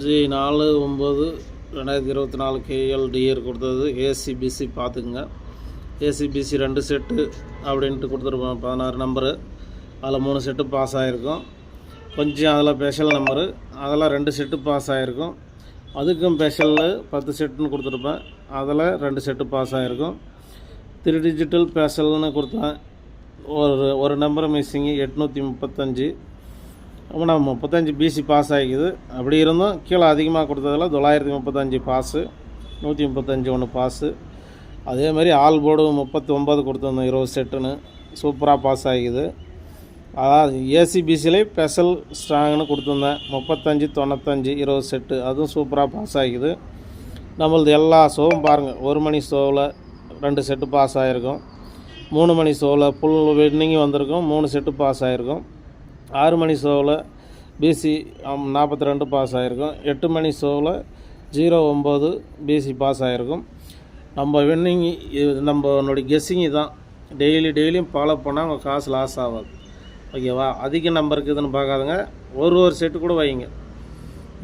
G 4/9/2024 KLDR கொடுத்தது ACBC பார்த்துக்குங்க. ACBC 2 set அப்படின்ட்டு கொடுத்துருப்போம். 16 நம்பரு, அதில் 3 செட்டு பாஸ் ஆகிருக்கும். கொஞ்சம் அதில் ஸ்பெஷல் நம்பரு, அதெல்லாம் 2 செட்டு பாஸ் ஆகிருக்கும். அதுக்கும் ஸ்பெஷலில் 10 செட்டுன்னு கொடுத்துருப்பேன், அதில் 2 செட்டு பாஸ் ஆகிருக்கும். 3 டிஜிட்டல் ஸ்பெஷல்னு கொடுத்தேன். ஒரு நம்பர் மிஸ்ஸிங்கு 835. நம்ம 35 பிசி பாஸ் ஆகிக்குது. அப்படி இருந்தும் கீழே அதிகமாக கொடுத்ததில் 935 பாஸு, 135 ஒன்று பாஸு. அதே மாதிரி ஆல் போர்டு 39 கொடுத்துருந்தோம் 20 செட்டுன்னு, சூப்பராக பாஸ் ஆகிக்குது. அதாவது ஏசிபிசிலே ஸ்பெஷல் ஸ்ட்ராங்னு கொடுத்துருந்தேன் 35 95 20 செட்டு, அதுவும் சூப்பராக பாஸ் ஆகிக்குது. நம்மளது எல்லா ஷோவும் பாருங்கள். 1 மணி ஷோவில் 2 செட்டு பாஸ் ஆகிருக்கும். 3 மணி ஷோவில் ஃபுல் வின்னிங்கும் வந்திருக்கும், 3 செட்டு பாஸ் ஆகிருக்கும். 6 மணி ஷோவில் பிசி 42 பாஸ் ஆகிருக்கும். 8 மணி ஷோவில் 09 பிசி பாஸ் ஆகிருக்கும். நம்ம வின்னிங் நம்மளுடைய கெஸ்ஸிங்கு தான். டெய்லியும் ஃபாலோ பண்ணால் உங்கள் காசு லாஸ் ஆகாது. ஓகேவா? அதிக நம்பர் இருக்குதுன்னு பார்க்காதுங்க. ஒரு செட்டு கூட வைங்க.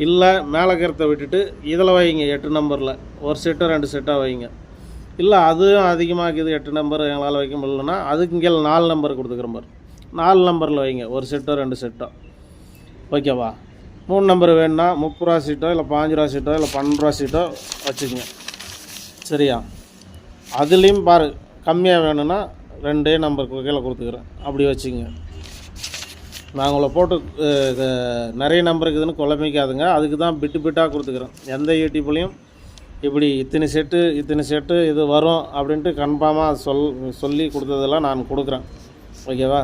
இல்லை மேலே கருத்தை விட்டுட்டு இதில் வைங்க. 8 நம்பரில் 1 செட்டோ 2 செட்டாக வைங்க. இல்லை அதுவும் அதிகமாக இருக்குது, 8 நம்பர் எங்களால் வைக்க முடியலன்னா அதுக்கு இங்கே 4 நம்பர் கொடுத்துக்கிற மாதிரி 4 நம்பரில் வைங்க. 1 செட்டோ 2 செட்டோ. ஓகேவா? 3 நம்பர் வேணுன்னா 30 ரூபா சீட்டோ இல்லை 5 ரூபா சீட்டோ இல்லை 12 ரூபா சீட்டோ வச்சுக்கோங்க. சரியா? அதுலேயும் பாரு, கம்மியாக வேணும்னா 2 நம்பர் கீழே கொடுத்துக்கிறேன், அப்படி வச்சுக்கோங்க. நான் உங்களை போட்டு நிறைய நம்பர் இருக்குதுன்னு குழம்பிக்காதுங்க. அதுக்கு தான் பிட்டாக கொடுத்துக்கிறேன். எந்த யூடியூப்லேயும் இப்படி இத்தனை செட்டு இது வரும் அப்படின்ட்டு கன்ஃபார்மாக சொல்லி கொடுத்ததெல்லாம் நான் கொடுக்குறேன். ஓகேவா?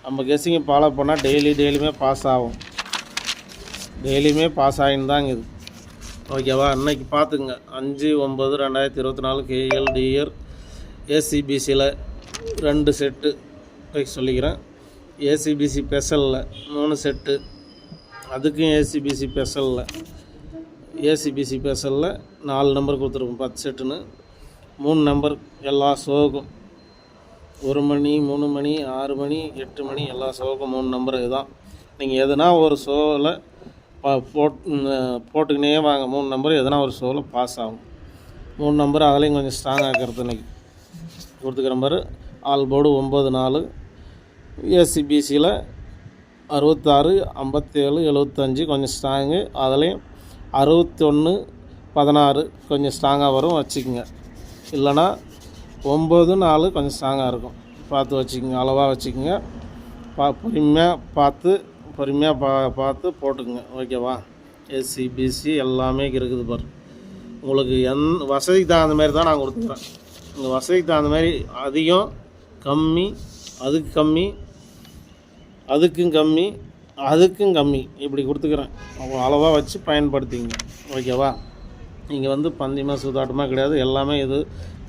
நம்ம கெஸ்ஸிங்கை ஃபாலோ பண்ணால் டெய்லியுமே பாஸ் ஆகும். டெய்லியுமே பாஸ் ஆகின்னு தாங்க இது. ஓகேவா? இன்றைக்கி பார்த்துங்க. 5/9/2024 KLDR ஏசிபிசியில் 2 செட்டு சொல்லிக்கிறேன். ஏசிபிசி ஸ்பெஷலில் 3 செட்டு, அதுக்கும் ஏசிபிசி ஸ்பெஷலில் 4 நம்பர் கொடுத்துருக்கோம் 10 செட்டுன்னு. 3 நம்பர் எல்லா ஷோவுக்கும் 1 மணி 3 மணி 6 மணி 8 மணி எல்லா ஷோவுக்கும் 3 நம்பர். இதுதான். நீங்கள் எதுனா ஒரு ஷோவில் போட்டுக்கினே வாங்க. 3 நம்பர் எதுனா ஒரு ஷோவில் பாஸ் ஆகும். 3 நம்பர் அதுலேயும் கொஞ்சம் ஸ்ட்ராங் ஆக்கிறது இன்றைக்கி கொடுத்துக்கிற மாதிரி. ஆல் போர்டு 94, ஏசிபிசியில் 66 57 75 கொஞ்சம் ஸ்ட்ராங்கு. அதுலேயும் 61 16 கொஞ்சம் ஸ்ட்ராங்காக வரும், வச்சுக்கோங்க. இல்லைனா 9 4 கொஞ்சம் ஸ்ட்ராங்காக இருக்கும், பார்த்து வச்சுக்கோங்க. அளவாக வச்சுக்கோங்க. பொறுமையாக பார்த்து போட்டுக்குங்க. ஓகேவா? ஏசிபிசி எல்லாமே இருக்குது பாரு. உங்களுக்கு வசதிக்கு தகுந்த மாதிரி தான் நான் கொடுத்துக்கிறேன். உங்கள் வசதிக்கு தகுந்த மாதிரி அதிகம் கம்மி, அதுக்கும் கம்மி இப்படி கொடுத்துக்கிறேன். அளவாக வச்சு பயன்படுத்திங்க. ஓகேவா? நீங்கள் பந்தியமாக சூதாட்டமாக கிடையாது. எல்லாமே இது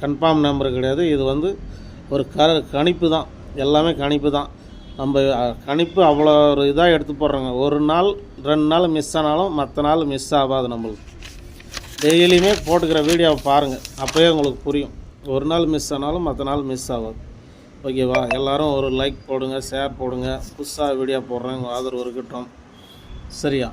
கன்ஃபார்ம் நம்பர் கிடையாது. இது ஒரு கணிப்பு தான். எல்லாமே கணிப்பு தான். நம்ம கணிப்பு அவ்வளோ ஒரு இதாக எடுத்து போடுறோங்க. 1 நாள் 2 நாள் மிஸ் ஆனாலும் மற்ற நாள் மிஸ் ஆகாது. நம்மளுக்கு டெய்லியுமே போட்டுக்கிற வீடியோவை பாருங்கள், அப்போயே உங்களுக்கு புரியும். 1 நாள் மிஸ் ஆனாலும் மற்ற நாள் மிஸ் ஆகாது. ஓகேவா? எல்லோரும் ஒரு லைக் போடுங்க, ஷேர் போடுங்க. புதுசாக வீடியோ போடுறேன், உங்கள் ஆதரவு இருக்கட்டும். சரியா?